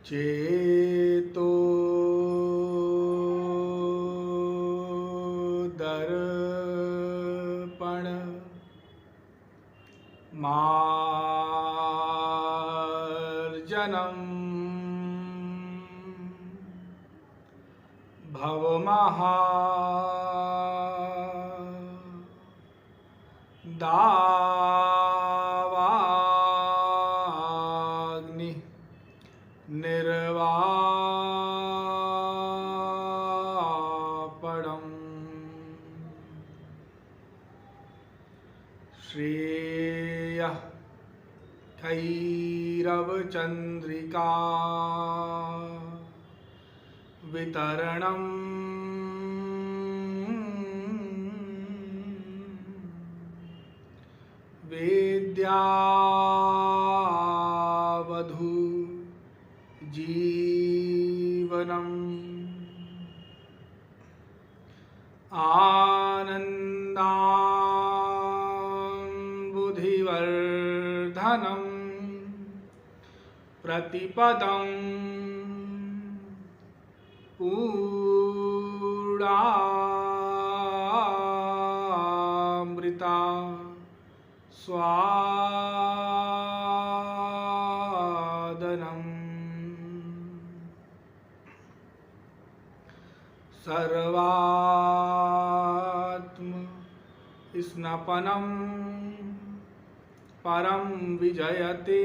चेतो दर्पण मार्जनम् भवमहा दावाग्नि निर्वापणम् श्रेयः कैरवचन्द्रिका वितरणम् वेद्यावधू जीवनम् आनन्दाम्बुधिवर्धनम् प्रतिपदम् पूर्णामृता स्वादनम् सर्वात्म स्नपनं परं विजयते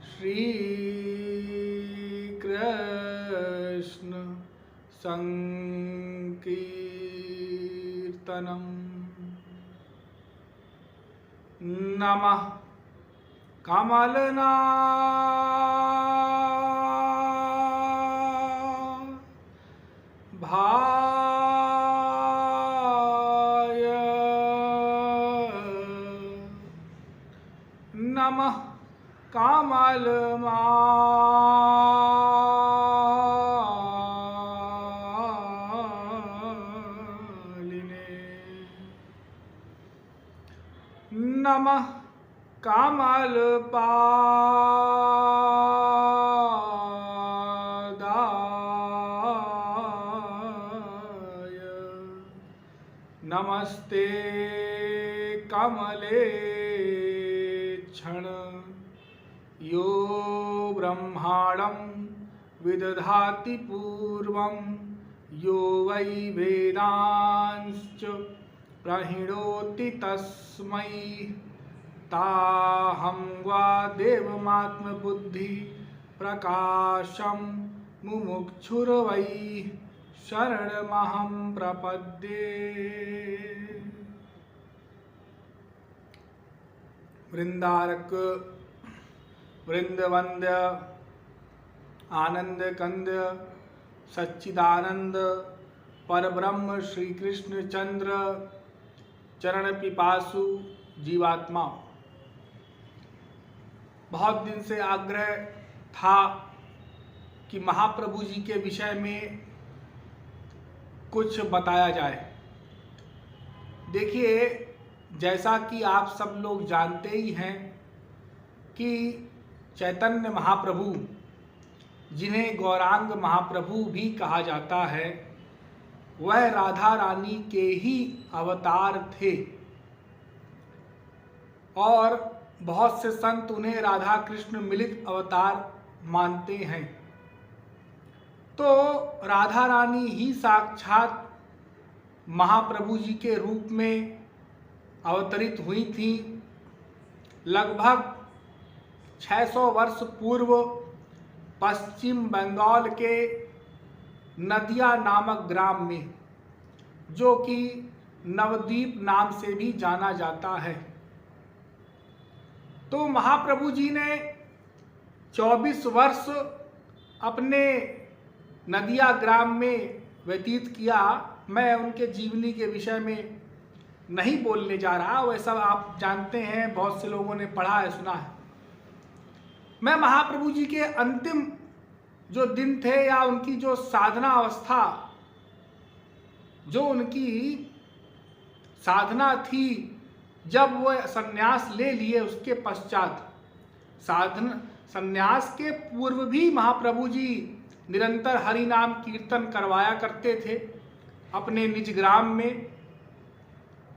श्रीकृष्ण संकीर्तनम् नमः कमलना भाय नमः कमलमालिने नमः कमलपादाय नमस्ते कमलेक्षण यो ब्रह्माणं विदधाति पूर्वं यो वै वेदांश्च प्रणिनोति तस्मै ताहं वा देवमात्मबुद्धि प्रकाशं मुमुक्षुर्वै शरणमहं प्रपद्ये। वृंदारक वृंदवंद्य आनंद कंद सच्चिदानंद परब्रह्म श्री कृष्ण चंद्र चरण पिपासु जीवात्मा, बहुत दिन से आग्रह था कि महाप्रभु जी के विषय में कुछ बताया जाए। देखिए, जैसा कि आप सब लोग जानते ही हैं कि चैतन्य महाप्रभु, जिन्हें गौरांग महाप्रभु भी कहा जाता है, वह राधा रानी के ही अवतार थे और बहुत से संत उन्हें राधा कृष्ण मिलित अवतार मानते हैं। तो राधा रानी ही साक्षात महाप्रभु जी के रूप में अवतरित हुई थी। लगभग 600 वर्ष पूर्व पश्चिम बंगाल के नदिया नामक ग्राम में, जो कि नवद्वीप नाम से भी जाना जाता है, तो महाप्रभु जी ने 24 वर्ष अपने नदिया ग्राम में व्यतीत किया। मैं उनके जीवनी के विषय में नहीं बोलने जा रहा, वह सब आप जानते हैं, बहुत से लोगों ने पढ़ा है, सुना है। मैं महाप्रभु जी के अंतिम जो दिन थे या उनकी जो साधना अवस्था, जो उनकी साधना थी, जब वो संन्यास ले लिए उसके पश्चात साधन संन्यास के पूर्व भी महाप्रभु जी निरंतर हरि नाम कीर्तन करवाया करते थे अपने निज ग्राम में।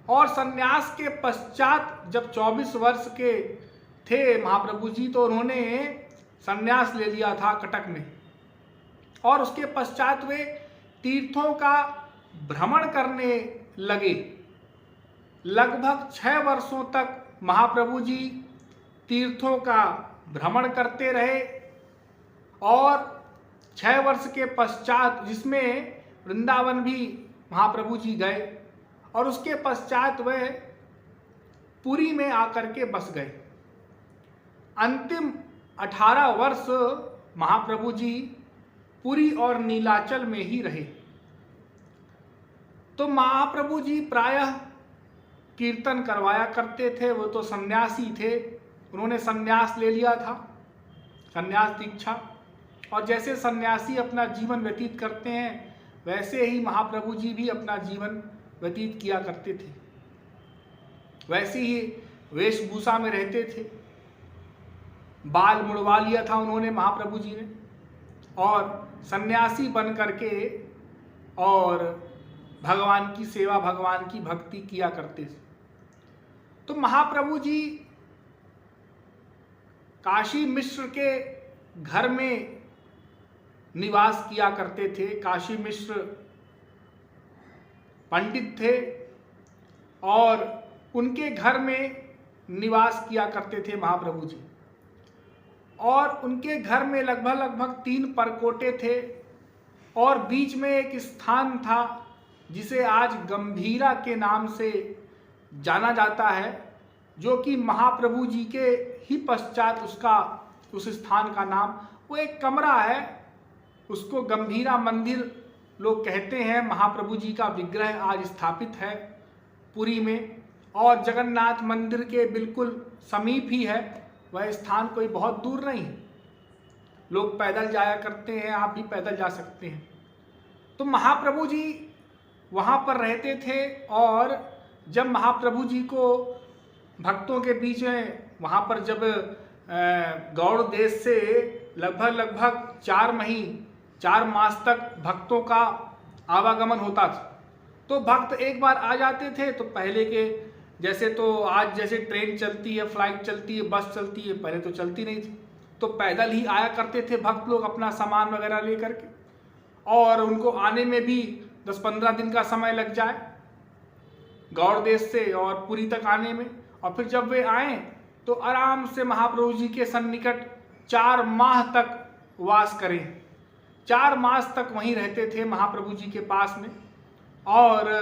और संन्यास के पश्चात जब 24 वर्ष के थे महाप्रभु जी, तो उन्होंने संन्यास ले लिया था कटक में। और उसके पश्चात वे तीर्थों का भ्रमण करने लगे। लगभग 6 वर्षों तक महाप्रभु जी तीर्थों का भ्रमण करते रहे। और 6 वर्ष के पश्चात, जिसमें वृंदावन भी महाप्रभु जी गए, और उसके पश्चात वह पुरी में आकर के बस गए। अंतिम 18 वर्ष महाप्रभु जी पुरी और नीलाचल में ही रहे। तो महाप्रभु जी प्रायः कीर्तन करवाया करते थे। वो तो सन्यासी थे, उन्होंने सन्यास ले लिया था, सन्यास दीक्षा। और जैसे सन्यासी अपना जीवन व्यतीत करते हैं, वैसे ही महाप्रभु जी भी अपना जीवन व्यतीत किया करते थे। वैसे ही वेशभूषा में रहते थे। बाल मुड़वा लिया था उन्होंने, महाप्रभु जी ने, और सन्यासी बन करके और भगवान की सेवा, भगवान की भक्ति किया करते थे। तो महाप्रभु जी काशी मिश्र के घर में निवास किया करते थे। काशी मिश्र पंडित थे और उनके घर में निवास किया करते थे महाप्रभु जी। और उनके घर में लगभग 3 परकोटे थे और बीच में एक स्थान था जिसे आज गंभीरा के नाम से जाना जाता है, जो कि महाप्रभु जी के ही पश्चात उस स्थान का नाम, वो एक कमरा है, उसको गंभीरा मंदिर लोग कहते हैं। महाप्रभु जी का विग्रह आज स्थापित है पुरी में, और जगन्नाथ मंदिर के बिल्कुल समीप ही है। वह स्थान कोई बहुत दूर नहीं है, लोग पैदल जाया करते हैं, आप भी पैदल जा सकते हैं। तो महाप्रभु जी वहाँ पर रहते थे। और जब महाप्रभु जी को भक्तों के बीच में वहाँ पर जब गौड़ देश से लगभग 4 मास तक भक्तों का आवागमन होता था, तो भक्त एक बार आ जाते थे तो पहले के जैसे, तो आज जैसे ट्रेन चलती है, फ्लाइट चलती है, बस चलती है, पहले तो चलती नहीं थी, तो पैदल ही आया करते थे भक्त लोग अपना सामान वगैरह ले करके। और उनको आने में भी 10-15 दिन का समय लग जाए गौड़ देश से और पुरी तक आने में। और फिर जब वे आए तो आराम से महाप्रभु जी के सन्निकट 4 माह तक वास करें। 4 मास तक वहीं रहते थे महाप्रभु जी के पास में और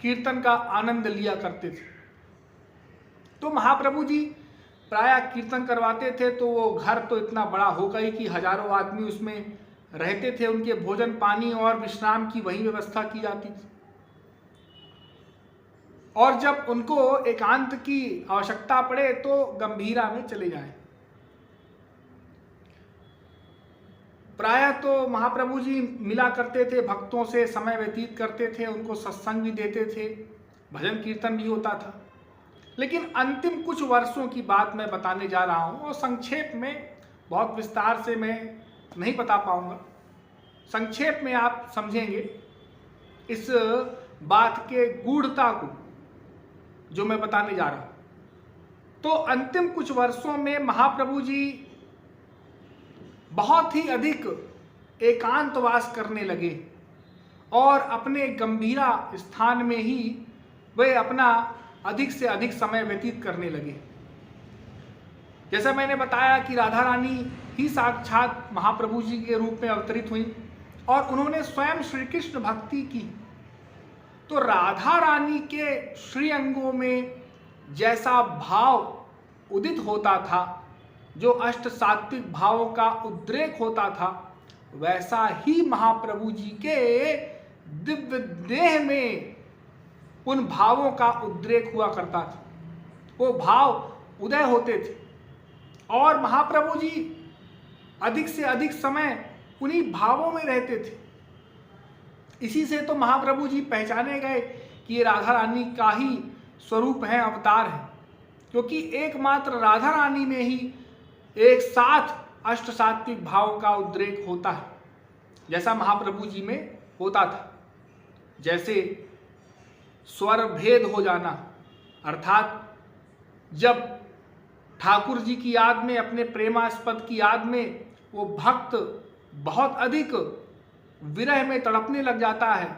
कीर्तन का आनंद लिया करते थे। तो महाप्रभु जी प्रायः कीर्तन करवाते थे, तो वो घर तो इतना बड़ा होगा ही कि हजारों आदमी उसमें रहते थे। उनके भोजन पानी और विश्राम की वही व्यवस्था की जाती थी। और जब उनको एकांत की आवश्यकता पड़े तो गंभीरा में चले जाएं। प्रायः तो महाप्रभु जी मिला करते थे भक्तों से, समय व्यतीत करते थे, उनको सत्संग भी देते थे, भजन कीर्तन भी होता था। लेकिन अंतिम कुछ वर्षों की बात मैं बताने जा रहा हूँ, और संक्षेप में, बहुत विस्तार से मैं नहीं बता पाऊँगा, संक्षेप में आप समझेंगे इस बात के गूढ़ता को जो मैं बताने जा रहा हूँ। तो अंतिम कुछ वर्षों में महाप्रभु जी बहुत ही अधिक एकांतवास करने लगे और अपने गंभीरा स्थान में ही वे अपना अधिक से अधिक समय व्यतीत करने लगे। जैसा मैंने बताया कि राधा रानी ही साक्षात महाप्रभु जी के रूप में अवतरित हुई और उन्होंने स्वयं श्री कृष्ण भक्ति की। तो राधा रानी के श्री अंगों में जैसा भाव उदित होता था, जो अष्ट सात्विक भावों का उद्रेक होता था, वैसा ही महाप्रभु जी के दिव्य देह में उन भावों का उद्रेक हुआ करता था। वो भाव उदय होते थे और महाप्रभु जी अधिक से अधिक समय उन्हीं भावों में रहते थे। इसी से तो महाप्रभु जी पहचाने गए कि ये राधा रानी का ही स्वरूप है, अवतार है, क्योंकि एकमात्र राधा रानी में ही एक साथ अष्ट सात्विक भाव का उद्रेक होता है, जैसा महाप्रभु जी में होता था। जैसे स्वर भेद हो जाना, अर्थात जब ठाकुर जी की याद में, अपने प्रेमास्पद की याद में वो भक्त बहुत अधिक विरह में तड़पने लग जाता है,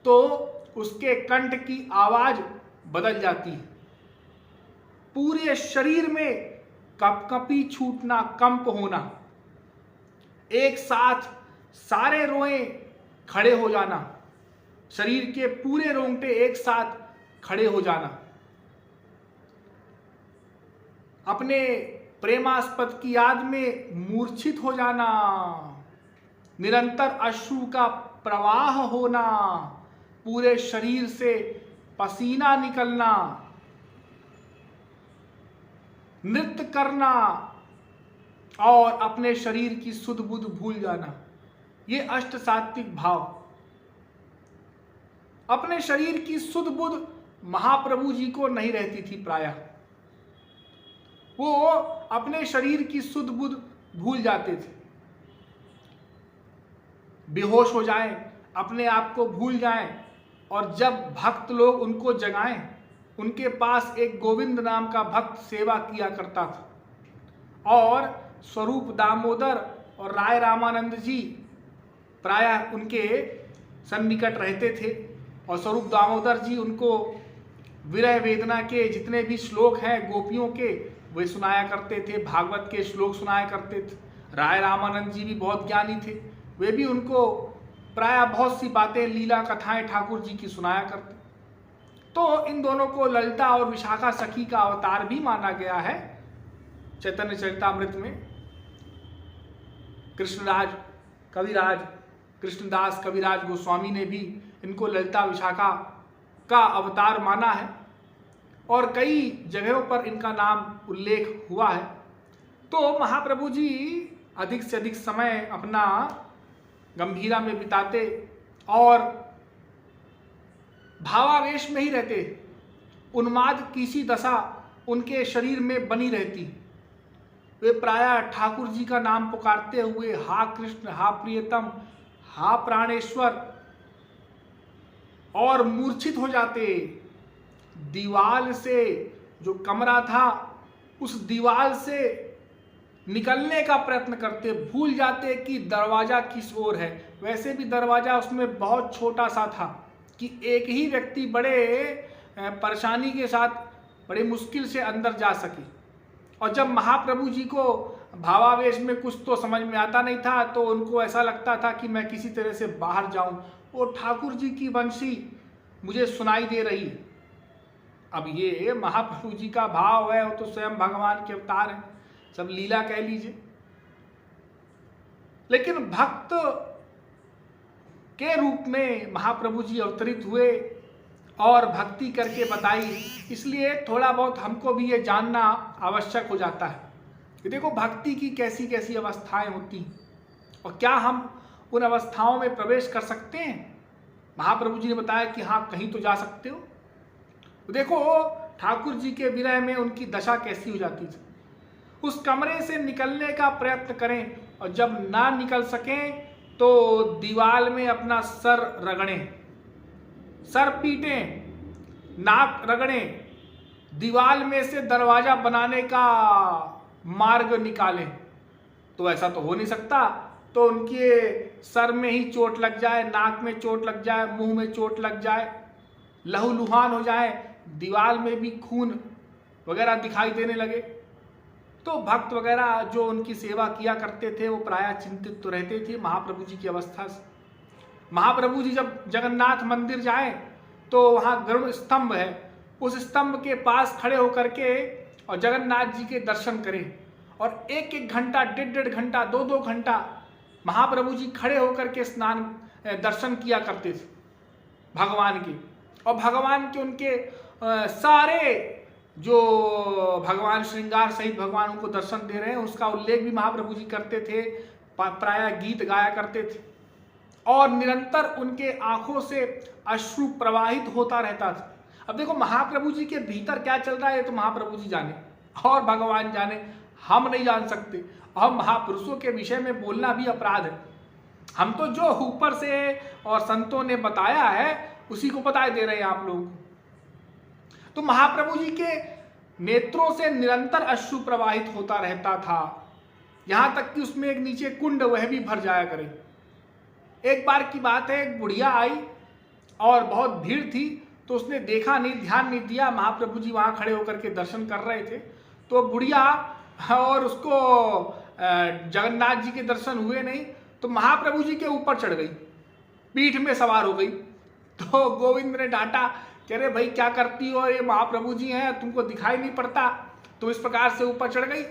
तो उसके कंठ की आवाज बदल जाती है, पूरे शरीर में कपकपी छूटना, कंप होना, एक साथ सारे रोए खड़े हो जाना, शरीर के पूरे रोंगटे एक साथ खड़े हो जाना, अपने प्रेमास्पद की याद में मूर्छित हो जाना, निरंतर अश्रु का प्रवाह होना, पूरे शरीर से पसीना निकलना, नृत्य करना और अपने शरीर की सुध बुध भूल जाना। ये अष्ट सात्विक भाव। अपने शरीर की सुध बुध महाप्रभु जी को नहीं रहती थी प्रायः, वो अपने शरीर की सुध बुध भूल जाते थे, बेहोश हो जाएं, अपने आप को भूल जाएं, और जब भक्त लोग उनको जगाएं, उनके पास एक गोविंद नाम का भक्त सेवा किया करता था, और स्वरूप दामोदर और राय रामानंद जी प्रायः उनके सन्निकट रहते थे, और स्वरूप दामोदर जी उनको विरह वेदना के जितने भी श्लोक हैं गोपियों के, वे सुनाया करते थे, भागवत के श्लोक सुनाया करते थे। राय रामानंद जी भी बहुत ज्ञानी थे, वे भी उनको प्रायः बहुत सी बातें, लीला कथाएं ठाकुर जी की सुनाया करते। तो इन दोनों को ललिता और विशाखा सखी का अवतार भी माना गया है चैतन्य चरितामृत में। कृष्णराज कविराज, कृष्णदास कविराज गोस्वामी ने भी इनको ललिता विशाखा का अवतार माना है, और कई जगहों पर इनका नाम उल्लेख हुआ है। तो महाप्रभु जी अधिक से अधिक समय अपना गंभीरा में बिताते और भावावेश में ही रहते, उन्माद की सी दशा उनके शरीर में बनी रहती। वे प्रायः ठाकुर जी का नाम पुकारते हुए हा कृष्ण, हा प्रियतम, हा प्राणेश्वर, और मूर्छित हो जाते। दीवाल से, जो कमरा था उस दीवाल से निकलने का प्रयत्न करते, भूल जाते कि दरवाजा किस ओर है। वैसे भी दरवाजा उसमें बहुत छोटा सा था कि एक ही व्यक्ति बड़े परेशानी के साथ, बड़े मुश्किल से अंदर जा सके। और जब महाप्रभु जी को भावावेश में कुछ तो समझ में आता नहीं था, तो उनको ऐसा लगता था कि मैं किसी तरह से बाहर जाऊं, और ठाकुर जी की बंसी मुझे सुनाई दे रही है। अब ये महाप्रभु जी का भाव है, वो तो स्वयं भगवान के अवतार हैं, सब लीला कह लीजिए। लेकिन भक्त के रूप में महाप्रभु जी अवतरित हुए और भक्ति करके बताई, इसलिए थोड़ा बहुत हमको भी ये जानना आवश्यक हो जाता है कि देखो भक्ति की कैसी कैसी अवस्थाएं होती हैं, और क्या हम उन अवस्थाओं में प्रवेश कर सकते हैं। महाप्रभु जी ने बताया कि हाँ, कहीं तो जा सकते हो। तो देखो ठाकुर जी के विरह में उनकी दशा कैसी हो जाती थी। उस कमरे से निकलने का प्रयत्न करें, और जब ना निकल सकें तो दीवार में अपना सर रगड़ें, सर पीटें, नाक रगड़ें, दीवार में से दरवाजा बनाने का मार्ग निकालें। तो ऐसा तो हो नहीं सकता, तो उनके सर में ही चोट लग जाए, नाक में चोट लग जाए, मुंह में चोट लग जाए, लहूलुहान हो जाए, दीवार में भी खून वगैरह दिखाई देने लगे, तो भक्त वगैरह जो उनकी सेवा किया करते थे वो प्रायः चिंतित तो रहते थे महाप्रभु जी की अवस्था से। महाप्रभु जी जब जगन्नाथ मंदिर जाएं तो वहाँ गरुड़ स्तंभ है, उस स्तंभ के पास खड़े होकर के और जगन्नाथ जी के दर्शन करें, और एक एक घंटा, डेढ़ डेढ़ घंटा, दो दो घंटा महाप्रभु जी खड़े होकर के स्नान दर्शन किया करते थे भगवान के। और भगवान के उनके सारे जो भगवान श्रृंगार सहित भगवान उनको दर्शन दे रहे हैं उसका उल्लेख भी महाप्रभु जी करते थे, प्रायः गीत गाया करते थे, और निरंतर उनके आंखों से अश्रु प्रवाहित होता रहता था। अब देखो महाप्रभु जी के भीतर क्या चल रहा है तो महाप्रभु जी जाने और भगवान जाने, हम नहीं जान सकते। हम महापुरुषों के विषय में बोलना भी अपराध है। हम तो जो ऊपर से और संतों ने बताया है उसी को बताए दे रहे हैं आप लोगों को। तो महाप्रभु जी के नेत्रों से निरंतर अश्रु प्रवाहित होता रहता था, यहां तक कि उसमें एक नीचे कुंड वह भी भर जाया करे। एक बार की बात है, एक बुढ़िया आई और बहुत भीड़ थी, तो उसने देखा नहीं, ध्यान नहीं दिया, महाप्रभु जी वहां खड़े होकर के दर्शन कर रहे थे। तो बुढ़िया और उसको जगन्नाथ जी के दर्शन हुए नहीं, तो महाप्रभु जी के ऊपर चढ़ गई, पीठ में सवार हो गई। तो गोविंद ने डांटा कि अरे भाई क्या करती हो, ये महाप्रभु जी हैं, तुमको दिखाई नहीं पड़ता। तो इस प्रकार से ऊपर चढ़ गई।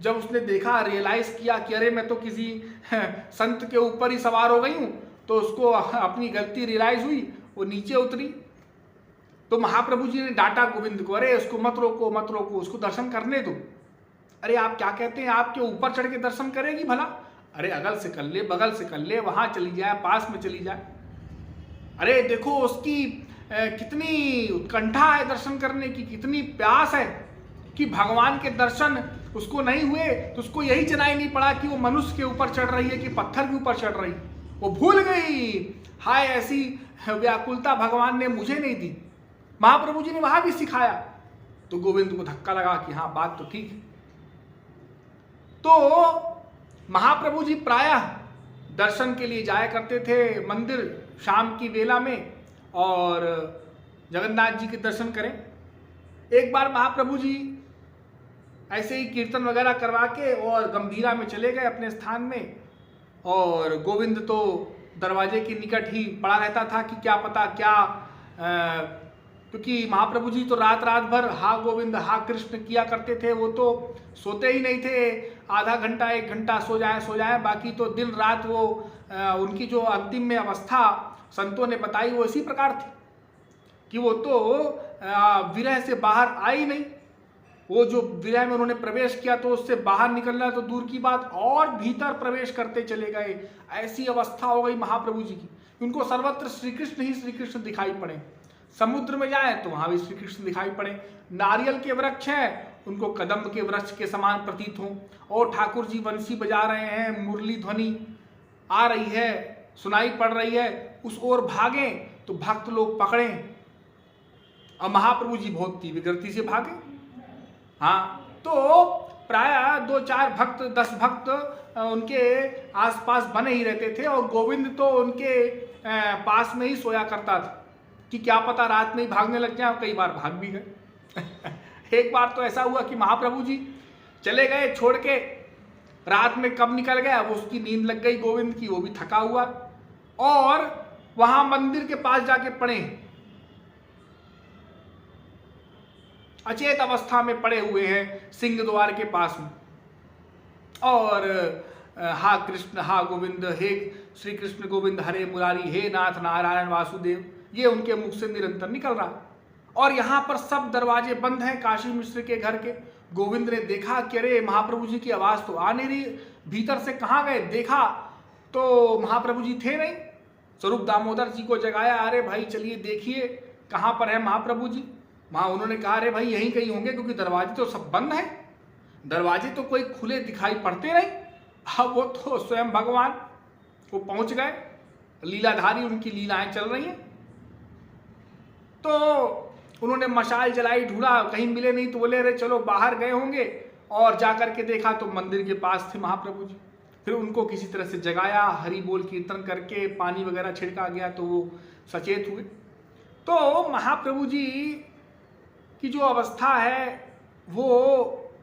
जब उसने देखा, रियलाइज किया कि अरे मैं तो किसी संत के ऊपर ही सवार हो गई हूँ, तो उसको अपनी गलती रियलाइज हुई, वो नीचे उतरी। तो महाप्रभु जी ने डांटा गोविंद को, अरे उसको मत रोको मत रोको, उसको दर्शन करने दो। अरे आप क्या कहते हैं, आपके ऊपर चढ़ के दर्शन करेगी भला? अरे अगल से कर ले, बगल से कर ले, वहां चली जाए, पास में चली जाए। अरे देखो उसकी कितनी उत्कंठा है दर्शन करने की, कितनी प्यास है कि भगवान के दर्शन उसको नहीं हुए तो उसको यही चनाई नहीं पड़ा कि वो मनुष्य के ऊपर चढ़ रही है कि पत्थर के ऊपर चढ़ रही। वो भूल गई। हाय, ऐसी व्याकुलता भगवान ने मुझे नहीं दी। महाप्रभु जी ने वहां भी सिखाया। तो गोविंद को धक्का लगा कि हाँ, बात तो ठीक है। तो महाप्रभु जी प्रायः दर्शन के लिए जाया करते थे मंदिर शाम की वेला में, और जगन्नाथ जी के दर्शन करें। एक बार महाप्रभु जी ऐसे ही कीर्तन वगैरह करवा के और गंभीरा में चले गए अपने स्थान में, और गोविंद तो दरवाजे के निकट ही पड़ा रहता था कि क्या पता क्या, क्योंकि महाप्रभु जी तो रात रात भर हा गोविंद हा कृष्ण किया करते थे। वो तो सोते ही नहीं थे, आधा घंटा 1 घंटा सो जाए, बाकी तो दिन रात वो उनकी जो अंतिम में अवस्था संतों ने बताई वो इसी प्रकार थी कि वो तो विरह से बाहर आई नहीं। वो जो विरह में उन्होंने प्रवेश किया तो उससे बाहर निकलना तो दूर की बात, और भीतर प्रवेश करते चले गए। ऐसी अवस्था हो गई महाप्रभु जी की, उनको सर्वत्र श्री कृष्ण ही श्री कृष्ण दिखाई पड़े। समुद्र में जाए तो वहां भी श्री कृष्ण दिखाई पड़े। नारियल के वृक्ष हैं, उनको कदम्ब के वृक्ष के समान प्रतीत हो। और ठाकुर जी बंसी बजा रहे हैं, मुरली ध्वनि आ रही है, सुनाई पड़ रही है, उस ओर भागे तो भक्त लोग पकड़े, और महाप्रभु जी बहुत तीव्र गति से भागे। हाँ, तो प्राय 2-4 भक्त 10 भक्त उनके आसपास बने ही रहते थे, और गोविंद तो उनके पास में ही सोया करता था कि क्या पता रात में ही भागने लग जाए। कई बार भाग भी गए। एक बार तो ऐसा हुआ कि महाप्रभु जी चले गए छोड़ के, रात में कब निकल गया वो उसकी नींद लग गई गोविंद की, वो भी थका हुआ, और वहां मंदिर के पास जाके पड़े, अचेत अवस्था में पड़े हुए हैं सिंह द्वार के पास में। और हा कृष्ण हा गोविंद, हे श्री कृष्ण गोविंद हरे मुरारी, हे नाथ नारायण वासुदेव, ये उनके मुख से निरंतर निकल रहा। और यहाँ पर सब दरवाजे बंद हैं काशी मिश्र के घर के। गोविंद ने देखा कि अरे महाप्रभु जी की आवाज़ तो आ नहीं रही, भीतर से कहाँ गए, देखा तो महाप्रभु जी थे नहीं। स्वरूप दामोदर जी को जगाया, अरे भाई चलिए देखिए कहाँ पर है महाप्रभु जी। वहाँ उन्होंने कहा अरे भाई यहीं कहीं होंगे, क्योंकि दरवाजे तो सब बंद हैं, दरवाजे तो कोई खुले दिखाई पड़ते नहीं। अब वो तो स्वयं भगवान वो पहुँच गए, लीलाधारी उनकी लीलाएं चल रही हैं। तो उन्होंने मशाल जलाई, ढूंढा, कहीं मिले नहीं, तो बोले अरे चलो बाहर गए होंगे, और जाकर के देखा तो मंदिर के पास थे महाप्रभु जी। फिर उनको किसी तरह से जगाया, हरि बोल कीर्तन करके पानी वगैरह छिड़का गया तो वो सचेत हुए। तो महाप्रभु जी की जो अवस्था है वो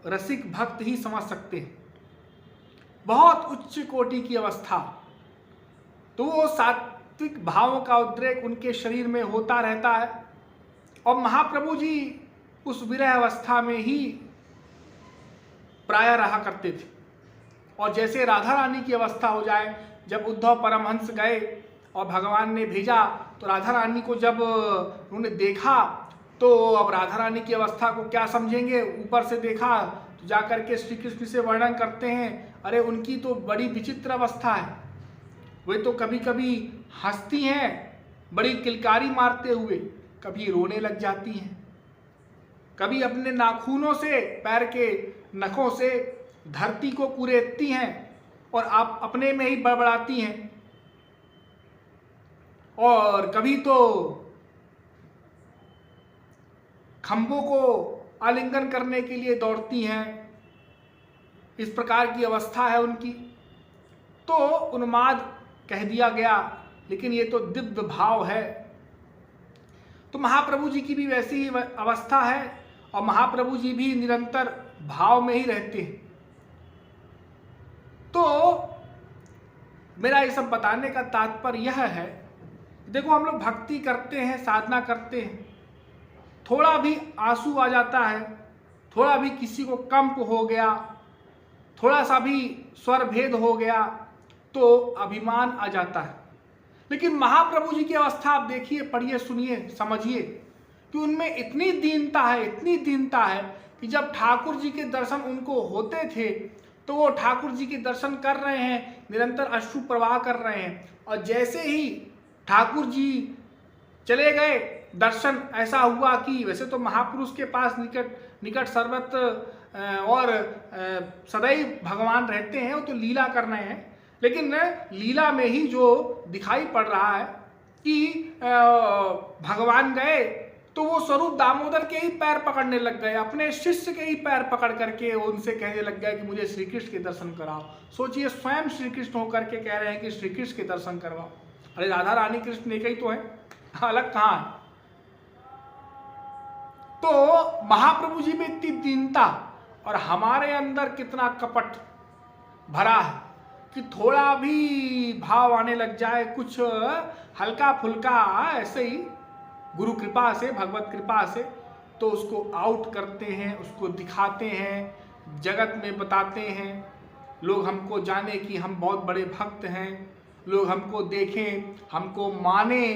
रसिक भक्त ही समझ सकते हैं, बहुत उच्च कोटि की अवस्था। तो वो सात्विक भावों का उद्रेक उनके शरीर में होता रहता है, और महाप्रभु जी उस विरह अवस्था में ही प्राय रहा करते थे। और जैसे राधा रानी की अवस्था हो जाए, जब उद्धव परमहंस गए और भगवान ने भेजा, तो राधा रानी को जब उन्होंने देखा तो अब राधा रानी की अवस्था को क्या समझेंगे, ऊपर से देखा तो जाकर के श्री कृष्ण से वर्णन करते हैं, अरे उनकी तो बड़ी विचित्र अवस्था है, वे तो कभी कभी हंसती हैं बड़ी किलकारी मारते हुए, कभी रोने लग जाती हैं, कभी अपने नाखूनों से पैर के नखों से धरती को कुरेदती हैं और आप अपने में ही बड़बड़ाती हैं, और कभी तो खंभों को आलिंगन करने के लिए दौड़ती हैं। इस प्रकार की अवस्था है उनकी। तो उन्माद कह दिया गया, लेकिन ये तो दिव्य भाव है। तो महाप्रभु जी की भी वैसी ही अवस्था है, और महाप्रभु जी भी निरंतर भाव में ही रहते हैं। तो मेरा ये सब बताने का तात्पर्य यह है, देखो हम लोग भक्ति करते हैं, साधना करते हैं, थोड़ा भी आंसू आ जाता है, थोड़ा भी किसी को कंप हो गया, थोड़ा सा भी स्वर भेद हो गया, तो अभिमान आ जाता है। लेकिन महाप्रभु जी की अवस्था आप देखिए, पढ़िए, सुनिए, समझिए कि उनमें इतनी दीनता है, इतनी दीनता है कि जब ठाकुर जी के दर्शन उनको होते थे तो वो ठाकुर जी के दर्शन कर रहे हैं, निरंतर अश्रु प्रवाह कर रहे हैं, और जैसे ही ठाकुर जी चले गए, दर्शन ऐसा हुआ कि वैसे तो महापुरुष के पास निकट सर्वत्र और सदैव भगवान रहते हैं, वो तो लीला कर रहे हैं, लेकिन लीला में ही जो दिखाई पड़ रहा है कि भगवान गए तो वो स्वरूप दामोदर के ही पैर पकड़ने लग गए, अपने शिष्य के ही पैर पकड़ करके उनसे कहने लग गए कि मुझे श्री कृष्ण के दर्शन कराओ। सोचिए, स्वयं श्री कृष्ण होकर के कह रहे हैं कि श्री कृष्ण के दर्शन करवाओ। अरे राधा रानी कृष्ण एक ही तो है, अलग कहाँ है? तो महाप्रभु जी में इतनी दीनता, और हमारे अंदर कितना कपट भरा है कि थोड़ा भी भाव आने लग जाए, कुछ हल्का फुल्का ऐसे ही गुरु कृपा से, भगवत कृपा से, तो उसको आउट करते हैं, उसको दिखाते हैं, जगत में बताते हैं, लोग हमको जाने कि हम बहुत बड़े भक्त हैं, लोग हमको देखें, हमको माने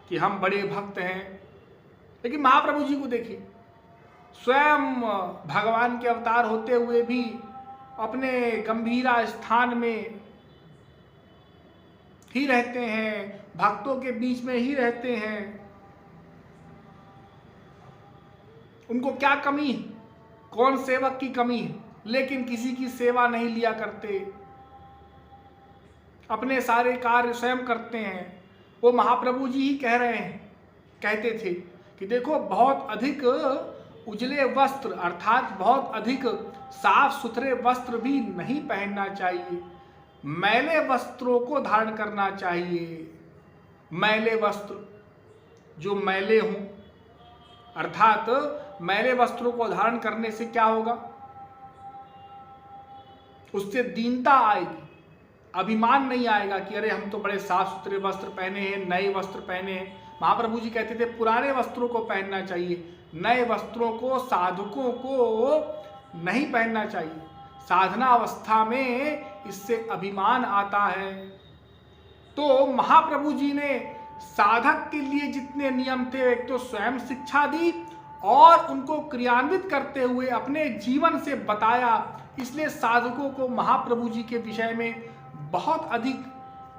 कि हम बड़े भक्त हैं। लेकिन महाप्रभु जी को देखिए, स्वयं भगवान के अवतार होते हुए भी अपने गंभीरा स्थान में ही रहते हैं, भक्तों के बीच में ही रहते हैं। उनको क्या कमी है? कौन सेवक की कमी है? लेकिन किसी की सेवा नहीं लिया करते, अपने सारे कार्य स्वयं करते हैं। वो महाप्रभु जी ही कह रहे हैं, कहते थे कि देखो, बहुत अधिक उजले वस्त्र अर्थात बहुत अधिक साफ सुथरे वस्त्र भी नहीं पहनना चाहिए, मैले वस्त्रों को धारण करना चाहिए। मैले वस्त्र जो मैले हों, अर्थात मैले वस्त्रों को धारण करने से क्या होगा? उससे दीनता आएगी, अभिमान नहीं आएगा कि अरे हम तो बड़े साफ सुथरे वस्त्र पहने हैं, नए वस्त्र पहने हैं। महाप्रभु जी कहते थे पुराने वस्त्रों को पहनना चाहिए, नए वस्त्रों को, साधकों को नहीं पहनना चाहिए। साधना अवस्था में इससे अभिमान आता है। तो महाप्रभु जी ने साधक के लिए जितने नियम थे, एक तो स्वयं शिक्षा दी और उनको क्रियान्वित करते हुए अपने जीवन से बताया। इसलिए साधकों को महाप्रभु जी के विषय में बहुत अधिक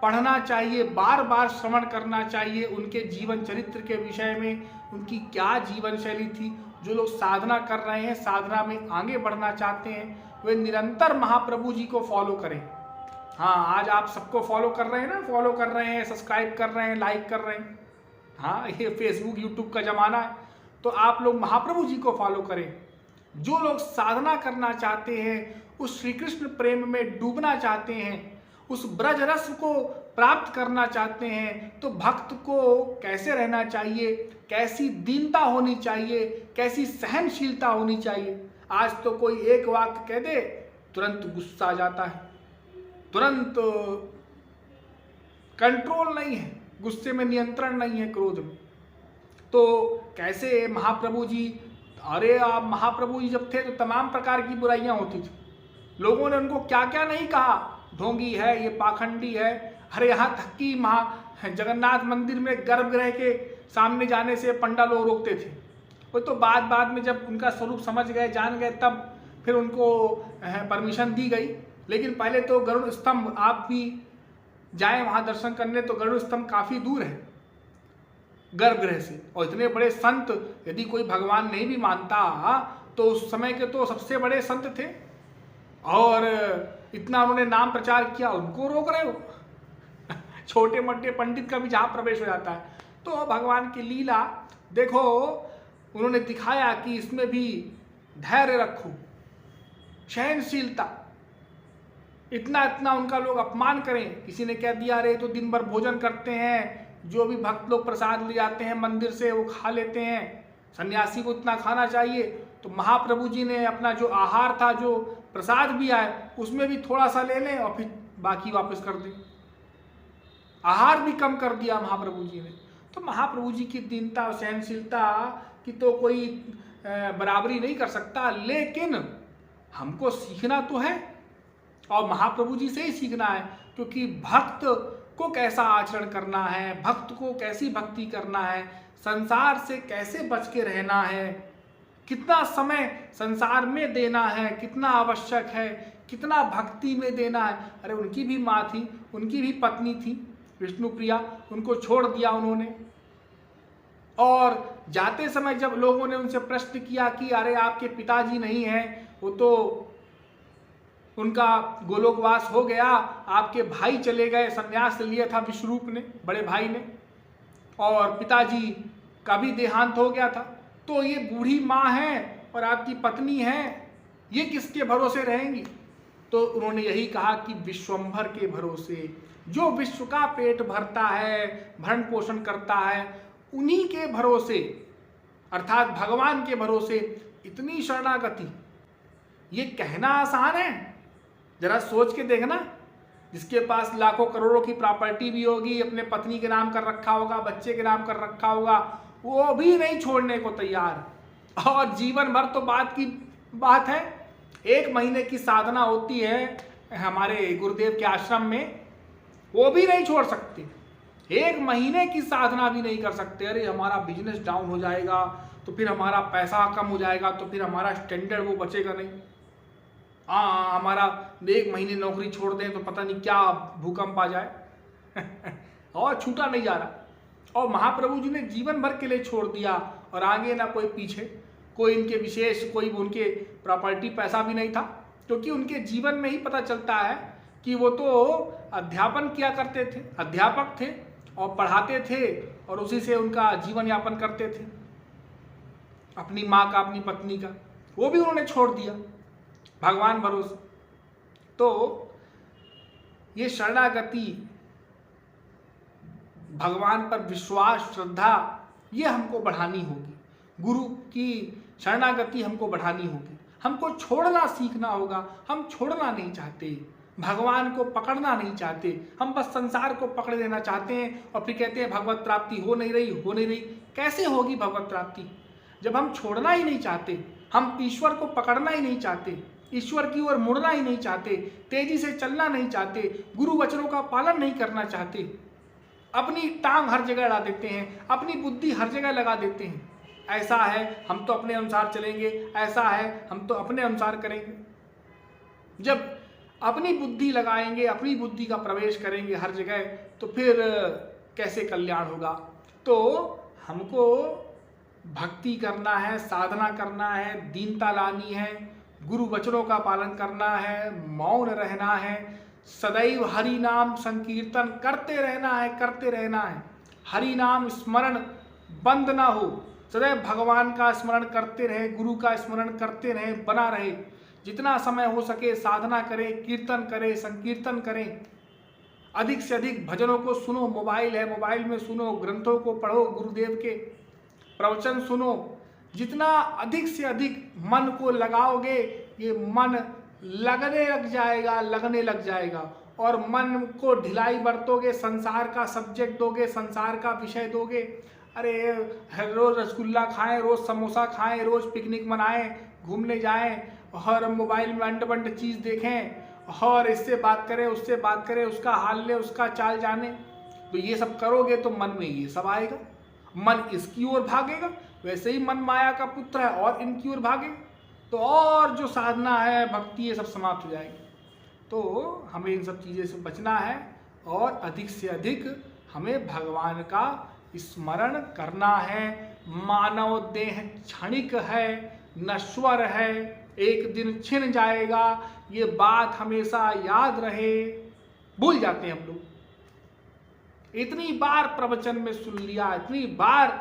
पढ़ना चाहिए, बार बार श्रवण करना चाहिए उनके जीवन चरित्र के विषय में, उनकी क्या जीवन शैली थी। जो लोग साधना कर रहे हैं, साधना में आगे बढ़ना चाहते हैं, वे निरंतर महाप्रभु जी को फॉलो करें। हाँ, आज आप सबको फॉलो कर रहे हैं ना, फॉलो कर रहे हैं, सब्सक्राइब कर रहे हैं, लाइक कर रहे हैं। हाँ, ये फेसबुक यूट्यूब का जमाना है, तो आप लोग महाप्रभु जी को फॉलो करें। जो लोग साधना करना चाहते हैं, उस श्री कृष्ण प्रेम में डूबना चाहते हैं, उस ब्रज रस को प्राप्त करना चाहते हैं, तो भक्त को कैसे रहना चाहिए, कैसी दीनता होनी चाहिए, कैसी सहनशीलता होनी चाहिए। आज तो कोई एक वाक्य कह दे, तुरंत गुस्सा आ जाता है, तुरंत कंट्रोल नहीं है, गुस्से में नियंत्रण नहीं है, क्रोध में। तो कैसे महाप्रभु जी, अरे आप महाप्रभु जी जब थे तो तमाम प्रकार की बुराइयां होती थी, लोगों ने उनको क्या क्या नहीं कहा, ढोंगी है, ये पाखंडी है। अरे यहाँ तक कि जगन्नाथ मंदिर में गर्भगृह के सामने जाने से पंडा लोग रोकते थे। वो तो बाद में जब उनका स्वरूप समझ गए, जान गए, तब फिर उनको परमिशन दी गई। लेकिन पहले तो गरुड़ स्तंभ, आप भी जाएं वहाँ दर्शन करने, तो गरुड़ स्तंभ काफ़ी दूर है गर्भगृह से। और इतने बड़े संत, यदि कोई भगवान नहीं भी मानता तो उस समय के तो सबसे बड़े संत थे। और इतना उन्होंने नाम प्रचार किया, उनको रोक रहे हो? छोटे मोटे पंडित का भी जहाँ प्रवेश हो जाता है। तो भगवान की लीला देखो, उन्होंने दिखाया कि इसमें भी धैर्य रखो, सहनशीलता। इतना इतना उनका लोग अपमान करें, किसी ने कह दिया अरे तो दिन भर भोजन करते हैं, जो भी भक्त लोग प्रसाद ले जाते हैं मंदिर से वो खा लेते हैं, सन्यासी को इतना खाना चाहिए। तो महाप्रभु जी ने अपना जो आहार था, जो प्रसाद भी आए, उसमें भी थोड़ा सा ले लें और फिर बाकी वापस कर दें। आहार भी कम कर दिया महाप्रभु जी ने। तो महाप्रभु जी की दीनता और सहनशीलता की तो कोई बराबरी नहीं कर सकता, लेकिन हमको सीखना तो है और महाप्रभु जी से ही सीखना है, क्योंकि भक्त को कैसा आचरण करना है, भक्त को कैसी भक्ति करना है, संसार से कैसे बच के रहना है, कितना समय संसार में देना है, कितना आवश्यक है, कितना भक्ति में देना है। अरे उनकी भी माँ थी, उनकी भी पत्नी थी विष्णुप्रिया, उनको छोड़ दिया उन्होंने। और जाते समय जब लोगों ने उनसे प्रश्न किया कि अरे आपके पिताजी नहीं हैं, वो तो उनका गोलोकवास हो गया, आपके भाई चले गए, संन्यास लिया था विश्वरूप ने, बड़े भाई ने, और पिताजी का भी देहांत हो गया था, तो ये बूढ़ी माँ है और आपकी पत्नी है, ये किसके भरोसे रहेंगी? तो उन्होंने यही कहा कि विश्वंभर के भरोसे, जो विश्व का पेट भरता है, भरण पोषण करता है, उन्हीं के भरोसे, अर्थात भगवान के भरोसे इतनी शरणागति। ये कहना आसान है, जरा सोच के देखना। जिसके पास लाखों करोड़ों की प्रॉपर्टी भी होगी, अपने पत्नी के नाम कर रखा होगा, बच्चे के नाम कर रखा होगा, वो भी नहीं छोड़ने को तैयार। और जीवन भर तो बात की बात है, 1 महीने की साधना होती है हमारे गुरुदेव के आश्रम में, वो भी नहीं छोड़ सकते। 1 महीने की साधना भी नहीं कर सकते। अरे हमारा बिजनेस डाउन हो जाएगा, तो फिर हमारा पैसा कम हो जाएगा, तो फिर हमारा स्टैंडर्ड वो बचेगा नहीं। हमारा 1 महीने नौकरी छोड़ दें तो पता नहीं क्या भूकंप आ जाए। और छूटा नहीं जा रहा। और महाप्रभु जी ने जीवन भर के लिए छोड़ दिया, और आगे ना कोई पीछे, कोई इनके विशेष, कोई उनके प्रॉपर्टी पैसा भी नहीं था, क्योंकि उनके जीवन में ही पता चलता है कि वो तो अध्यापन किया करते थे, अध्यापक थे और पढ़ाते थे, और उसी से उनका जीवन यापन करते थे। अपनी माँ का, अपनी पत्नी का, वो भी उन्होंने छोड़ दिया भगवान भरोसे। तो ये शरणागति, भगवान पर विश्वास, श्रद्धा, ये हमको बढ़ानी होगी। गुरु की शरणागति हमको बढ़ानी होगी। हमको छोड़ना सीखना होगा। हम छोड़ना नहीं चाहते, भगवान को पकड़ना नहीं चाहते, हम बस संसार को पकड़ लेना चाहते हैं, और फिर कहते हैं भगवत प्राप्ति हो नहीं रही, हो नहीं रही। कैसे होगी भगवत प्राप्ति जब हम छोड़ना ही नहीं चाहते, हम ईश्वर को पकड़ना ही नहीं चाहते, ईश्वर की ओर मुड़ना ही नहीं चाहते, तेजी से चलना नहीं चाहते, गुरु वचनों का पालन नहीं करना चाहते, अपनी टांग हर जगह अड़ा देते हैं, अपनी बुद्धि हर जगह लगा देते हैं। ऐसा है हम तो अपने अनुसार चलेंगे, ऐसा है हम तो अपने अनुसार करेंगे। जब अपनी बुद्धि लगाएंगे, अपनी बुद्धि का प्रवेश करेंगे हर जगह, तो फिर कैसे कल्याण होगा? तो हमको भक्ति करना है, साधना करना है, दीनता लानी है, गुरु वचनों का पालन करना है, मौन रहना है, सदैव हरि नाम संकीर्तन करते रहना है, करते रहना है। हरि नाम स्मरण बंद ना हो, सदैव भगवान का स्मरण करते रहे, गुरु का स्मरण करते रहे, बना रहे। जितना समय हो सके साधना करें, कीर्तन करें, संकीर्तन करें, अधिक से अधिक भजनों को सुनो। मोबाइल है, मोबाइल में सुनो, ग्रंथों को पढ़ो, गुरुदेव के प्रवचन सुनो। जितना अधिक से अधिक मन को लगाओगे, ये मन लगने लग जाएगा, लगने लग जाएगा। और मन को ढिलाई बरतोगे, संसार का सब्जेक्ट दोगे, संसार का विषय दोगे। अरे रोज रसगुल्ला खाएं, रोज समोसा खाएं, रोज पिकनिक मनाएं, घूमने जाएं, और मोबाइल में अंट बंट चीज़ देखें, और इससे बात करें, उससे बात करें, उसका हाल ले, उसका चाल जाने। तो ये सब करोगे तो मन में ये सब आएगा, मन इसकी ओर भागेगा, वैसे ही मन माया का पुत्र है और इनकी ओर भागेगा। तो और जो साधना है, भक्ति, ये सब समाप्त हो जाएगी। तो हमें इन सब चीज़ें से बचना है, और अधिक से अधिक हमें भगवान का स्मरण करना है। मानव देह क्षणिक है, नश्वर है, एक दिन छिन जाएगा, ये बात हमेशा याद रहे। भूल जाते हैं हम लोग। इतनी बार प्रवचन में सुन लिया, इतनी बार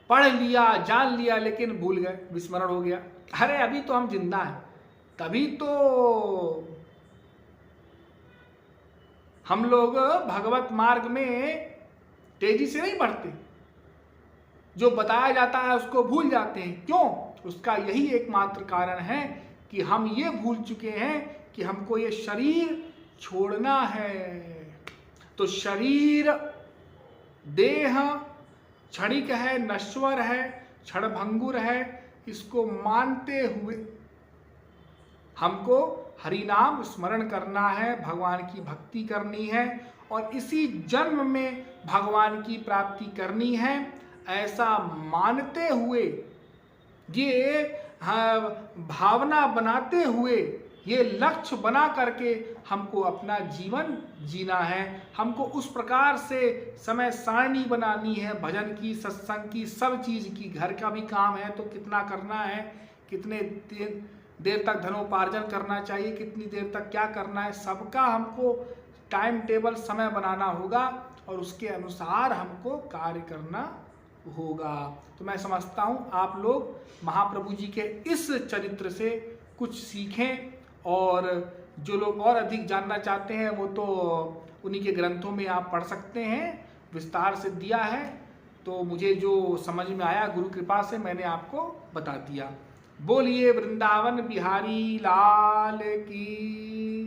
पढ़ लिया, जान लिया, लेकिन भूल गए, विस्मरण हो गया। अरे अभी तो हम जिंदा हैं, तभी तो हम लोग भगवत मार्ग में तेजी से नहीं बढ़ते। जो बताया जाता है उसको भूल जाते हैं। क्यों? उसका यही एकमात्र कारण है कि हम ये भूल चुके हैं कि हमको ये शरीर छोड़ना है। तो शरीर, देह क्षणिक है, नश्वर है, क्षणभंगुर है, इसको मानते हुए हमको हरि नाम स्मरण करना है, भगवान की भक्ति करनी है और इसी जन्म में भगवान की प्राप्ति करनी है। ऐसा मानते हुए, ये भावना बनाते हुए, ये लक्ष्य बना करके हमको अपना जीवन जीना है। हमको उस प्रकार से समय सारणी बनानी है, भजन की, सत्संग की, सब चीज़ की। घर का भी काम है तो कितना करना है, कितने देर तक धनोपार्जन करना चाहिए, कितनी देर तक क्या करना है, सबका हमको टाइम टेबल, समय बनाना होगा और उसके अनुसार हमको कार्य करना होगा। तो मैं समझता हूँ आप लोग महाप्रभु जी के इस चरित्र से कुछ सीखें और जो लोग और अधिक जानना चाहते हैं वो तो उन्हीं के ग्रंथों में आप पढ़ सकते हैं, विस्तार से दिया है। तो मुझे जो समझ में आया गुरु कृपा से मैंने आपको बता दिया। बोलिए वृंदावन बिहारी लाल की।